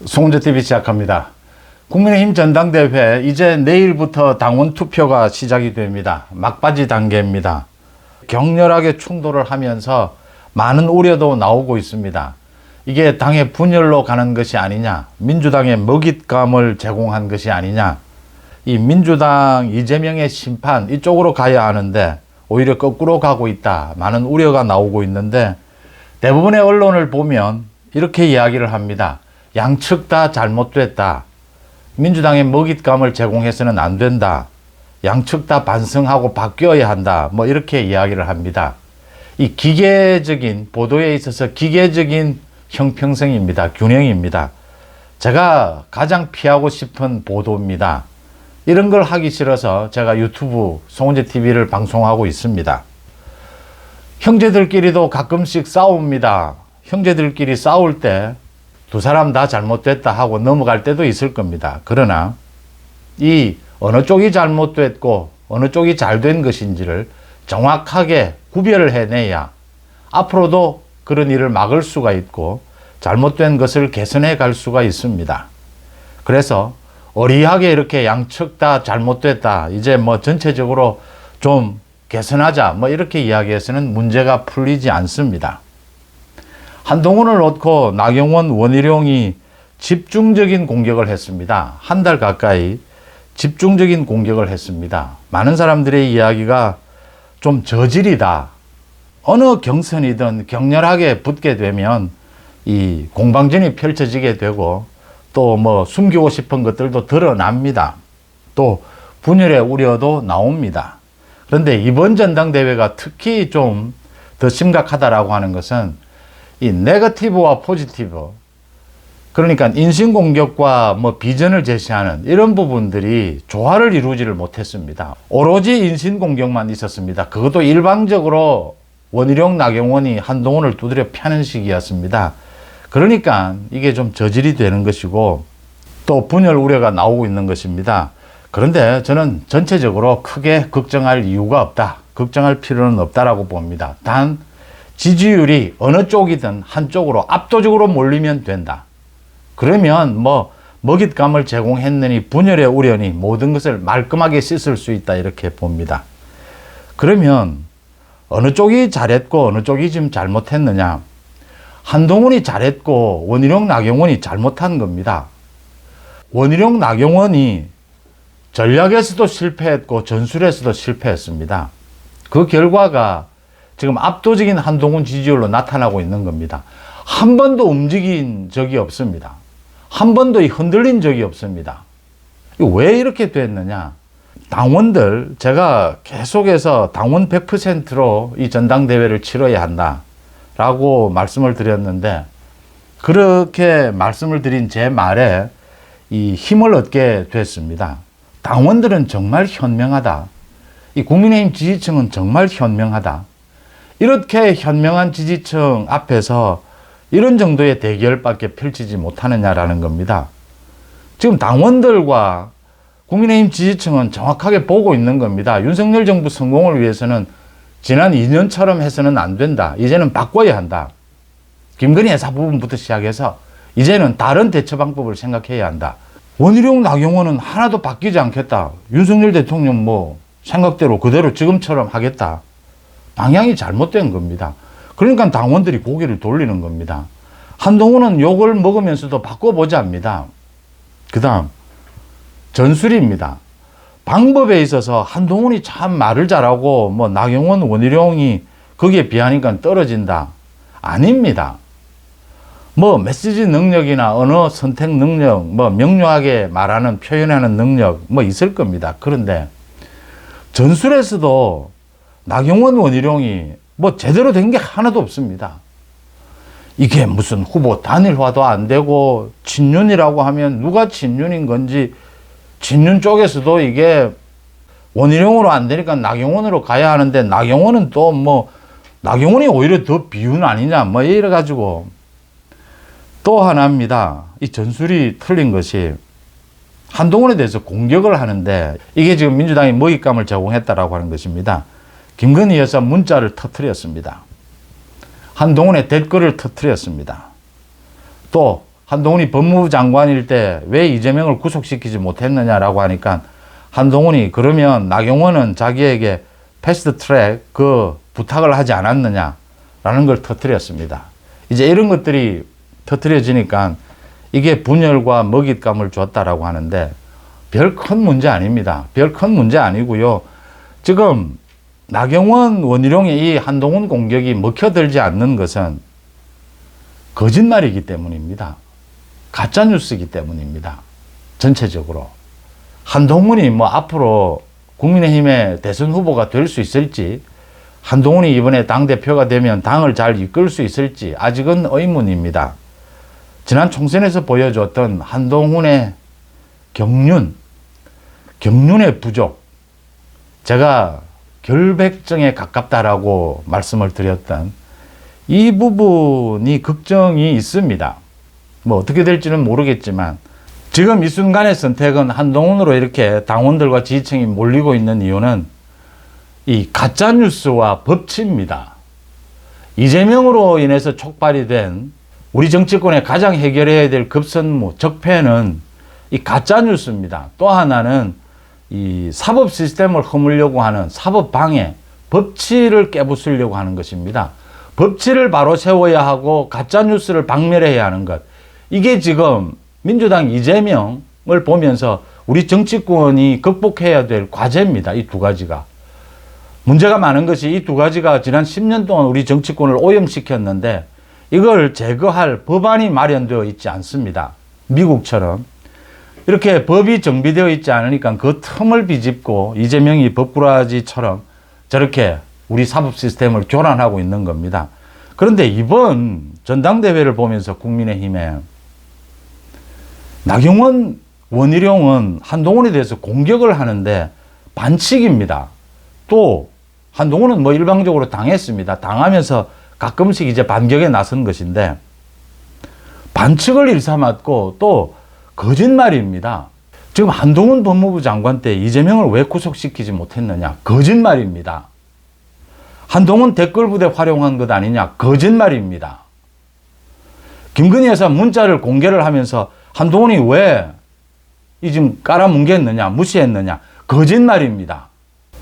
송은재TV 시작합니다. 국민의힘 전당대회 이제 내일부터 당원 투표가 시작이 됩니다. 막바지 단계입니다. 격렬하게 충돌을 하면서 많은 우려도 나오고 있습니다. 이게 당의 분열로 가는 것이 아니냐, 민주당에 먹잇감을 제공한 것이 아니냐, 이 민주당 이재명의 심판 이쪽으로 가야 하는데 오히려 거꾸로 가고 있다, 많은 우려가 나오고 있는데, 대부분의 언론을 보면 이렇게 이야기를 합니다. 양측 다 잘못됐다. 민주당에 먹잇감을 제공해서는 안 된다. 양측 다 반성하고 바뀌어야 한다. 뭐 이렇게 이야기를 합니다. 이 기계적인 보도에 있어서 기계적인 형평성입니다. 균형입니다. 제가 가장 피하고 싶은 보도입니다. 이런 걸 하기 싫어서 제가 유튜브 송은재TV를 방송하고 있습니다. 형제들끼리도 가끔씩 싸웁니다. 형제들끼리 싸울 때 두 사람 다 잘못됐다 하고 넘어갈 때도 있을 겁니다. 그러나 이 어느 쪽이 잘못됐고 어느 쪽이 잘된 것인지를 정확하게 구별을 해내야 앞으로도 그런 일을 막을 수가 있고 잘못된 것을 개선해 갈 수가 있습니다. 그래서 어리하게 이렇게 양측 다 잘못됐다, 이제 뭐 전체적으로 좀 개선하자, 뭐 이렇게 이야기해서는 문제가 풀리지 않습니다. 한동훈을 놓고 나경원, 원희룡이 집중적인 공격을 했습니다. 한 달 가까이 집중적인 공격을 했습니다. 많은 사람들의 이야기가 좀 저질이다. 어느 경선이든 격렬하게 붙게 되면 이 공방전이 펼쳐지게 되고 또 뭐 숨기고 싶은 것들도 드러납니다. 또 분열의 우려도 나옵니다. 그런데 이번 전당대회가 특히 좀 더 심각하다라고 하는 것은 이 네거티브와 포지티브, 그러니까 인신공격과 뭐 비전을 제시하는 이런 부분들이 조화를 이루지를 못했습니다. 오로지 인신공격만 있었습니다. 그것도 일방적으로 원희룡, 나경원이 한동훈을 두드려 패는 식이었습니다. 그러니까 이게 좀 저질이 되는 것이고 또 분열 우려가 나오고 있는 것입니다. 그런데 저는 전체적으로 크게 걱정할 이유가 없다, 걱정할 필요는 없다라고 봅니다. 단 지지율이 어느 쪽이든 한쪽으로 압도적으로 몰리면 된다. 그러면 뭐 먹잇감을 제공했느니 분열의 우려니 모든 것을 말끔하게 씻을 수 있다, 이렇게 봅니다. 그러면 어느 쪽이 잘했고 어느 쪽이 지금 잘못했느냐? 한동훈이 잘했고 원희룡, 나경원이 잘못한 겁니다. 원희룡, 나경원이 전략에서도 실패했고 전술에서도 실패했습니다. 그 결과가 지금 압도적인 한동훈 지지율로 나타나고 있는 겁니다. 한 번도 움직인 적이 없습니다. 한 번도 흔들린 적이 없습니다. 왜 이렇게 됐느냐? 당원들, 제가 계속해서 당원 100%로 이 전당대회를 치러야 한다라고 말씀을 드렸는데, 그렇게 말씀을 드린 제 말에 이 힘을 얻게 됐습니다. 당원들은 정말 현명하다. 이 국민의힘 지지층은 정말 현명하다. 이렇게 현명한 지지층 앞에서 이런 정도의 대결밖에 펼치지 못하느냐라는 겁니다. 지금 당원들과 국민의힘 지지층은 정확하게 보고 있는 겁니다. 윤석열 정부 성공을 위해서는 지난 2년처럼 해서는 안 된다. 이제는 바꿔야 한다. 김건희 여사 부분부터 시작해서 이제는 다른 대처 방법을 생각해야 한다. 원희룡, 나경원은 하나도 바뀌지 않겠다. 윤석열 대통령 뭐 생각대로 그대로 지금처럼 하겠다. 방향이 잘못된 겁니다. 그러니까 당원들이 고개를 돌리는 겁니다. 한동훈은 욕을 먹으면서도 바꿔보자입니다. 그 다음 전술입니다. 방법에 있어서 한동훈이 참 말을 잘하고 뭐 나경원, 원희룡이 거기에 비하니까 떨어진다. 아닙니다. 뭐 메시지 능력이나 언어 선택 능력, 뭐 명료하게 말하는, 표현하는 능력 뭐 있을 겁니다. 그런데 전술에서도 나경원, 원희룡이 뭐 제대로 된 게 하나도 없습니다. 이게 무슨 후보 단일화도 안 되고, 친윤이라고 하면 누가 친윤인 건지, 친윤 쪽에서도 이게 원희룡으로 안 되니까 나경원으로 가야 하는데, 나경원은 또 뭐 나경원이 오히려 더 비윤 아니냐, 뭐 이래가지고. 또 하나입니다. 이 전술이 틀린 것이 한동훈에 대해서 공격을 하는데, 이게 지금 민주당이 먹잇감을 제공했다라고 하는 것입니다. 김건희 여사 문자를 터뜨렸습니다. 한동훈의 댓글을 터뜨렸습니다. 또 한동훈이 법무부 장관일 때 왜 이재명을 구속시키지 못했느냐라고 하니까 한동훈이 그러면 나경원은 자기에게 패스트 트랙 그 부탁을 하지 않았느냐라는 걸 터뜨렸습니다. 이제 이런 것들이 터뜨려지니까 이게 분열과 먹잇감을 줬다라고 하는데 별 큰 문제 아닙니다. 별 큰 문제 아니고요. 지금 나경원, 원희룡의 이 한동훈 공격이 먹혀들지 않는 것은 거짓말이기 때문입니다. 가짜뉴스이기 때문입니다. 전체적으로. 한동훈이 뭐 앞으로 국민의힘의 대선 후보가 될 수 있을지, 한동훈이 이번에 당대표가 되면 당을 잘 이끌 수 있을지 아직은 의문입니다. 지난 총선에서 보여줬던 한동훈의 경륜의 부족, 제가 결백증에 가깝다라고 말씀을 드렸던 이 부분이 걱정이 있습니다. 뭐 어떻게 될지는 모르겠지만 지금 이 순간의 선택은 한동훈으로 이렇게 당원들과 지지층이 몰리고 있는 이유는 이 가짜뉴스와 법치입니다. 이재명으로 인해서 촉발이 된 우리 정치권의 가장 해결해야 될 급선무, 적폐는 이 가짜뉴스입니다. 또 하나는 이 사법 시스템을 허물려고 하는 사법 방해, 법치를 깨부수려고 하는 것입니다. 법치를 바로 세워야 하고 가짜뉴스를 박멸해야 하는 것. 이게 지금 민주당 이재명을 보면서 우리 정치권이 극복해야 될 과제입니다. 이 두 가지가. 문제가 많은 것이 이 두 가지가 지난 10년 동안 우리 정치권을 오염시켰는데 이걸 제거할 법안이 마련되어 있지 않습니다. 미국처럼. 이렇게 법이 정비되어 있지 않으니까 그 틈을 비집고 이재명이 법꾸라지처럼 저렇게 우리 사법 시스템을 교란하고 있는 겁니다. 그런데 이번 전당대회를 보면서 국민의힘에 나경원, 원희룡은 한동훈에 대해서 공격을 하는데 반칙입니다. 또 한동훈은 뭐 일방적으로 당했습니다. 당하면서 가끔씩 이제 반격에 나선 것인데 반칙을 일삼았고 또 거짓말입니다. 지금 한동훈 법무부 장관 때 이재명을 왜 구속시키지 못했느냐? 거짓말입니다. 한동훈 댓글부대 활용한 것 아니냐? 거짓말입니다. 김건희 여사 문자를 공개를 하면서 한동훈이 왜 이 지금 깔아뭉갰느냐? 무시했느냐? 거짓말입니다.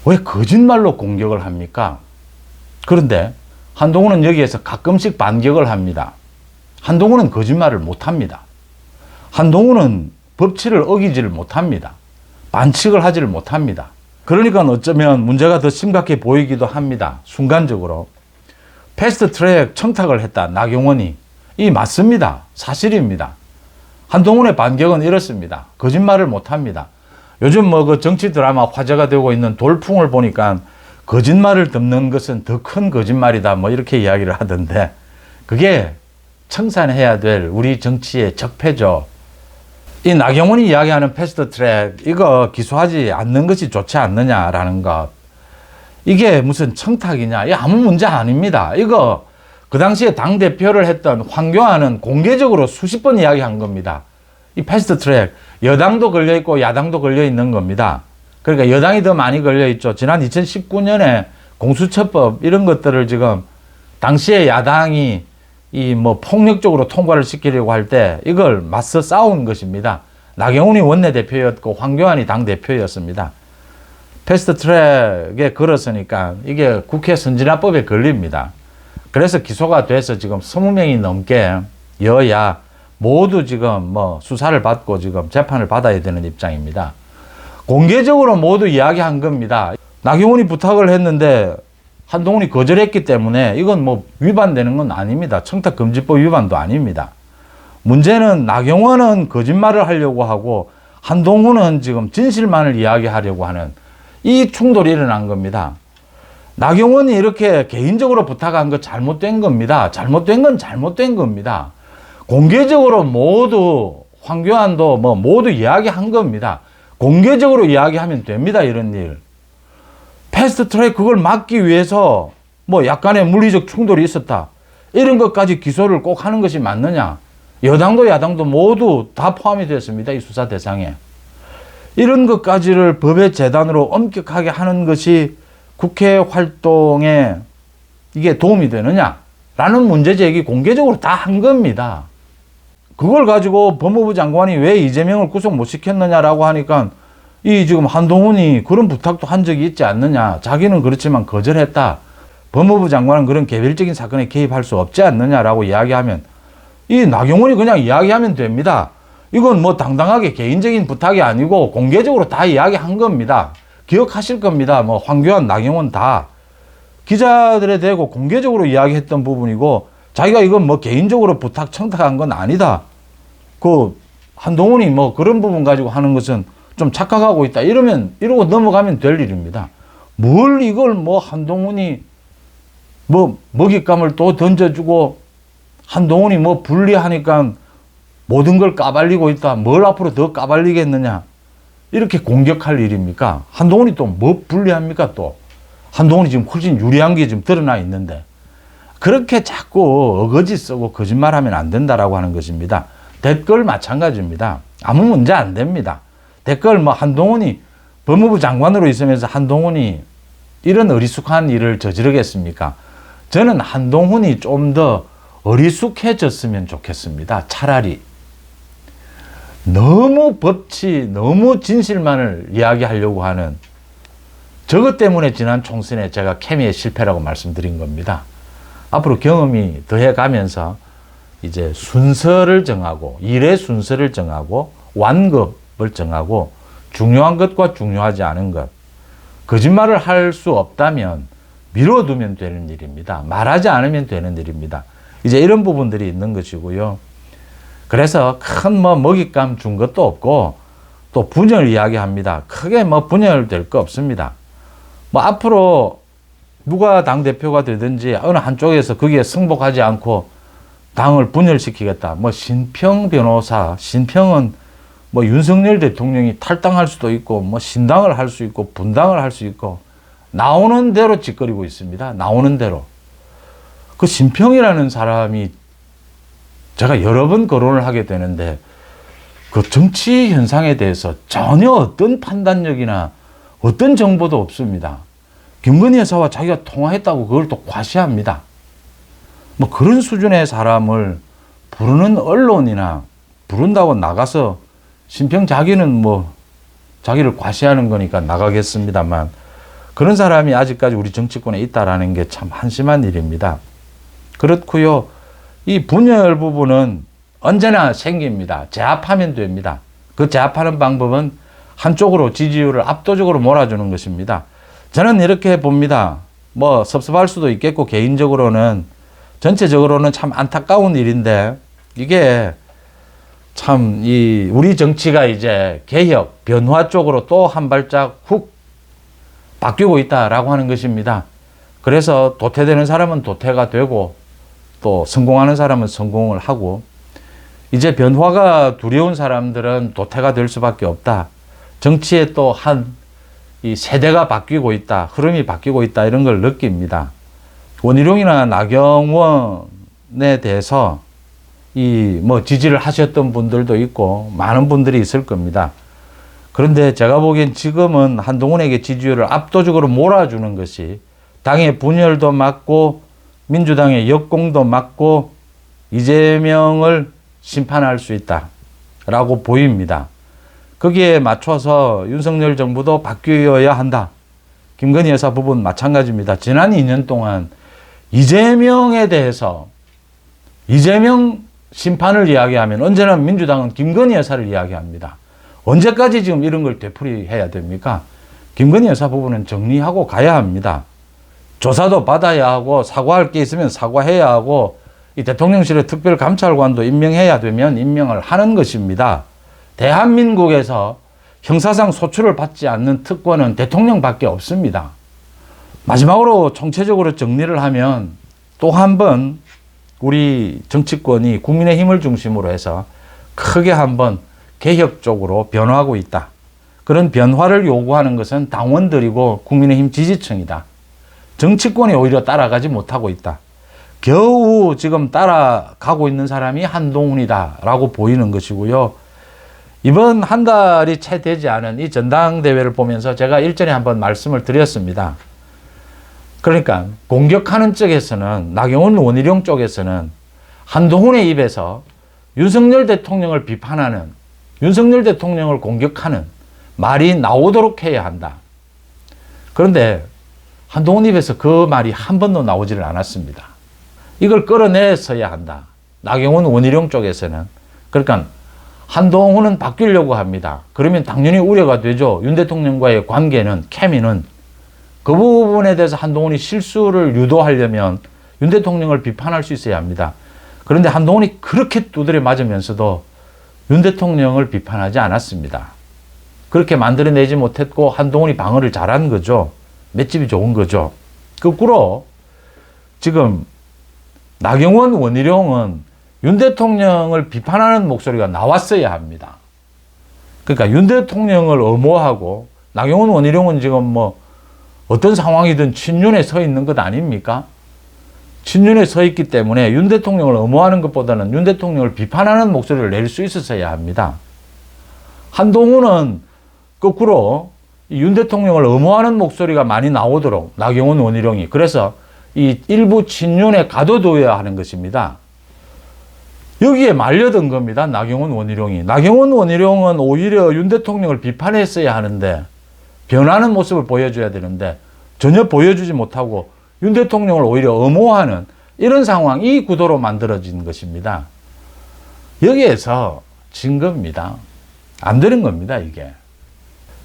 왜 거짓말로 공격을 합니까? 그런데 한동훈은 여기에서 가끔씩 반격을 합니다. 한동훈은 거짓말을 못합니다. 한동훈은 법치를 어기지를 못합니다. 반칙을 하지를 못합니다. 그러니까 어쩌면 문제가 더 심각해 보이기도 합니다. 순간적으로. 패스트 트랙 청탁을 했다. 나경원이. 이 맞습니다. 사실입니다. 한동훈의 반격은 이렇습니다. 거짓말을 못합니다. 요즘 뭐 그 정치 드라마 화제가 되고 있는 돌풍을 보니까 거짓말을 덮는 것은 더 큰 거짓말이다. 뭐 이렇게 이야기를 하던데 그게 청산해야 될 우리 정치의 적폐죠. 이 나경원이 이야기하는 패스트 트랙 이거 기소하지 않는 것이 좋지 않느냐라는 것. 이게 무슨 청탁이냐. 이게 아무 문제 아닙니다. 이거 그 당시에 당대표를 했던 황교안은 공개적으로 수십 번 이야기한 겁니다. 이 패스트 트랙 여당도 걸려있고 야당도 걸려있는 겁니다. 그러니까 여당이 더 많이 걸려있죠. 지난 2019년에 공수처법 이런 것들을 지금 당시에 야당이 이 뭐 폭력적으로 통과를 시키려고 할 때 이걸 맞서 싸운 것입니다. 나경원이 원내대표였고 황교안이 당대표였습니다. 패스트 트랙에 걸었으니까 이게 국회 선진화법에 걸립니다. 그래서 기소가 돼서 지금 20명이 넘게 여야 모두 지금 뭐 수사를 받고 지금 재판을 받아야 되는 입장입니다. 공개적으로 모두 이야기한 겁니다. 나경원이 부탁을 했는데 한동훈이 거절했기 때문에 이건 뭐 위반되는 건 아닙니다. 청탁금지법 위반도 아닙니다. 문제는 나경원은 거짓말을 하려고 하고 한동훈은 지금 진실만을 이야기하려고 하는 이 충돌이 일어난 겁니다. 나경원이 이렇게 개인적으로 부탁한 거 잘못된 겁니다. 잘못된 건 잘못된 겁니다. 공개적으로 모두 황교안도 뭐 모두 이야기한 겁니다. 공개적으로 이야기하면 됩니다. 이런 일. 패스트 트랙 그걸 막기 위해서 뭐 약간의 물리적 충돌이 있었다. 이런 것까지 기소를 꼭 하는 것이 맞느냐. 여당도 야당도 모두 다 포함이 되었습니다. 이 수사 대상에. 이런 것까지를 법의 재단으로 엄격하게 하는 것이 국회 활동에 이게 도움이 되느냐라는 문제제기 공개적으로 다 한 겁니다. 그걸 가지고 법무부 장관이 왜 이재명을 구속 못 시켰느냐라고 하니까 이 지금 한동훈이 그런 부탁도 한 적이 있지 않느냐. 자기는 그렇지만 거절했다. 법무부 장관은 그런 개별적인 사건에 개입할 수 없지 않느냐라고 이야기하면 이 나경원이 그냥 이야기하면 됩니다. 이건 뭐 당당하게 개인적인 부탁이 아니고 공개적으로 다 이야기한 겁니다. 기억하실 겁니다. 뭐 황교안, 나경원 다 기자들에 대고 공개적으로 이야기했던 부분이고 자기가 이건 뭐 개인적으로 부탁 청탁한 건 아니다. 그 한동훈이 뭐 그런 부분 가지고 하는 것은 좀 착각하고 있다. 이러고 넘어가면 될 일입니다. 뭘 이걸 뭐 한동훈이 뭐 먹잇감을 또 던져주고 한동훈이 뭐 불리하니까 모든 걸 까발리고 있다. 뭘 앞으로 더 까발리겠느냐. 이렇게 공격할 일입니까? 한동훈이 또 뭐 불리합니까 또. 한동훈이 지금 훨씬 유리한 게 지금 드러나 있는데 그렇게 자꾸 어거지 쓰고 거짓말하면 안 된다라고 하는 것입니다. 댓글 마찬가지입니다. 아무 문제 안 됩니다. 댓글 뭐 한동훈이 법무부 장관으로 있으면서 한동훈이 이런 어리숙한 일을 저지르겠습니까? 저는 한동훈이 좀 더 어리숙해졌으면 좋겠습니다. 차라리. 너무 법치, 너무 진실만을 이야기하려고 하는 저것 때문에 지난 총선에 제가 케미의 실패라고 말씀드린 겁니다. 앞으로 경험이 더해가면서 이제 순서를 정하고 일의 순서를 정하고 완급을 정하고 중요한 것과 중요하지 않은 것 거짓말을 할 수 없다면 미뤄두면 되는 일입니다. 말하지 않으면 되는 일입니다. 이제 이런 부분들이 있는 것이고요. 그래서 큰 뭐 먹잇감 준 것도 없고 또 분열 이야기합니다. 크게 뭐 분열될 거 없습니다. 뭐 앞으로 누가 당대표가 되든지 어느 한쪽에서 거기에 승복하지 않고 당을 분열시키겠다. 뭐 신평 변호사, 신평은 뭐 윤석열 대통령이 탈당할 수도 있고 뭐 신당을 할 수 있고 분당을 할 수 있고 나오는 대로 짓거리고 있습니다. 나오는 대로. 그 신평이라는 사람이 제가 여러 번 거론을 하게 되는데 그 정치 현상에 대해서 전혀 어떤 판단력이나 어떤 정보도 없습니다. 김건희 여사와 자기가 통화했다고 그걸 또 과시합니다. 뭐 그런 수준의 사람을 부르는 언론이나 부른다고 나가서 신평 자기는 뭐 자기를 과시하는 거니까 나가겠습니다만 그런 사람이 아직까지 우리 정치권에 있다라는 게 참 한심한 일입니다. 그렇고요. 이 분열 부분은 언제나 생깁니다. 제압하면 됩니다. 그 제압하는 방법은 한쪽으로 지지율을 압도적으로 몰아주는 것입니다. 저는 이렇게 봅니다. 뭐 섭섭할 수도 있겠고 개인적으로는 전체적으로는 참 안타까운 일인데 이게 참 이 우리 정치가 이제 개혁, 변화 쪽으로 또 한 발짝 훅 바뀌고 있다라고 하는 것입니다. 그래서 도태되는 사람은 도태가 되고 또 성공하는 사람은 성공을 하고 이제 변화가 두려운 사람들은 도태가 될 수밖에 없다. 정치에 또 이 세대가 바뀌고 있다. 흐름이 바뀌고 있다. 이런 걸 느낍니다. 원희룡이나 나경원에 대해서 이 뭐 지지를 하셨던 분들도 있고 많은 분들이 있을 겁니다. 그런데 제가 보기엔 지금은 한동훈에게 지지율을 압도적으로 몰아주는 것이 당의 분열도 막고 민주당의 역공도 막고 이재명을 심판할 수 있다라고 보입니다. 거기에 맞춰서 윤석열 정부도 바뀌어야 한다. 김건희 여사 부분 마찬가지입니다. 지난 2년 동안 이재명에 대해서 이재명 심판을 이야기하면 언제나 민주당은 김건희 여사를 이야기합니다. 언제까지 지금 이런 걸 되풀이해야 됩니까? 김건희 여사 부분은 정리하고 가야 합니다. 조사도 받아야 하고 사과할 게 있으면 사과해야 하고 이 대통령실의 특별감찰관도 임명해야 되면 임명을 하는 것입니다. 대한민국에서 형사상 소출을 받지 않는 특권은 대통령밖에 없습니다. 마지막으로 총체적으로 정리를 하면 또 한 번 우리 정치권이 국민의힘을 중심으로 해서 크게 한번 개혁적으로 변화하고 있다. 그런 변화를 요구하는 것은 당원들이고 국민의힘 지지층이다. 정치권이 오히려 따라가지 못하고 있다. 겨우 지금 따라가고 있는 사람이 한동훈이다라고 보이는 것이고요. 이번 한 달이 채 되지 않은 이 전당대회를 보면서 제가 일전에 한번 말씀을 드렸습니다. 그러니까 공격하는 쪽에서는 나경원 원희룡 쪽에서는 한동훈의 입에서 윤석열 대통령을 비판하는, 윤석열 대통령을 공격하는 말이 나오도록 해야 한다. 그런데 한동훈 입에서 그 말이 한 번도 나오지를 않았습니다. 이걸 끌어내서야 한다. 나경원, 원희룡 쪽에서는. 그러니까 한동훈은 바뀌려고 합니다. 그러면 당연히 우려가 되죠. 윤 대통령과의 관계는, 케미는. 그 부분에 대해서 한동훈이 실수를 유도하려면 윤 대통령을 비판할 수 있어야 합니다. 그런데 한동훈이 그렇게 두드려 맞으면서도 윤 대통령을 비판하지 않았습니다. 그렇게 만들어내지 못했고 한동훈이 방어를 잘한 거죠. 맷집이 좋은 거죠. 거꾸로 지금 나경원, 원희룡은 윤 대통령을 비판하는 목소리가 나왔어야 합니다. 그러니까 윤 대통령을 엄호하고 나경원, 원희룡은 지금 뭐 어떤 상황이든 친윤에 서 있는 것 아닙니까? 친윤에 서 있기 때문에 윤 대통령을 엄호하는 것보다는 윤 대통령을 비판하는 목소리를 낼 수 있었어야 합니다. 한동훈은 거꾸로 윤 대통령을 엄호하는 목소리가 많이 나오도록 나경원, 원희룡이, 그래서 이 일부 친윤에 가둬둬야 하는 것입니다. 여기에 말려든 겁니다. 나경원, 원희룡이. 나경원, 원희룡은 오히려 윤 대통령을 비판했어야 하는데, 변하는 모습을 보여줘야 되는데 전혀 보여주지 못하고 윤 대통령을 오히려 엄호하는 이런 상황, 이 구도로 만들어진 것입니다. 여기에서 진 겁니다. 안 되는 겁니다, 이게.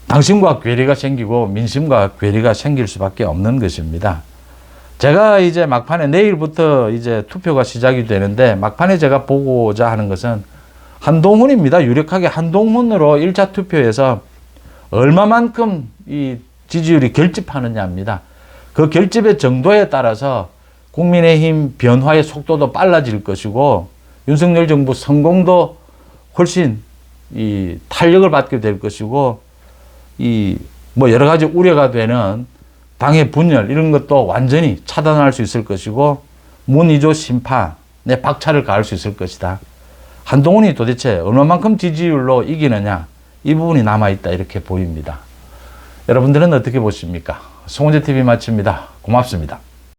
당심과 괴리가 생기고 민심과 괴리가 생길 수밖에 없는 것입니다. 제가 이제 막판에 내일부터 이제 투표가 시작이 되는데, 막판에 제가 보고자 하는 것은 한동훈입니다. 유력하게 한동훈으로 1차 투표에서 얼마만큼 이 지지율이 결집하느냐입니다. 그 결집의 정도에 따라서 국민의힘 변화의 속도도 빨라질 것이고 윤석열 정부 성공도 훨씬 이 탄력을 받게 될 것이고, 이 뭐 여러 가지 우려가 되는 당의 분열 이런 것도 완전히 차단할 수 있을 것이고 문의조 심판에 박차를 가할 수 있을 것이다. 한동훈이 도대체 얼마만큼 지지율로 이기느냐, 이 부분이 남아있다, 이렇게 보입니다. 여러분들은 어떻게 보십니까? 송은재TV 마칩니다. 고맙습니다.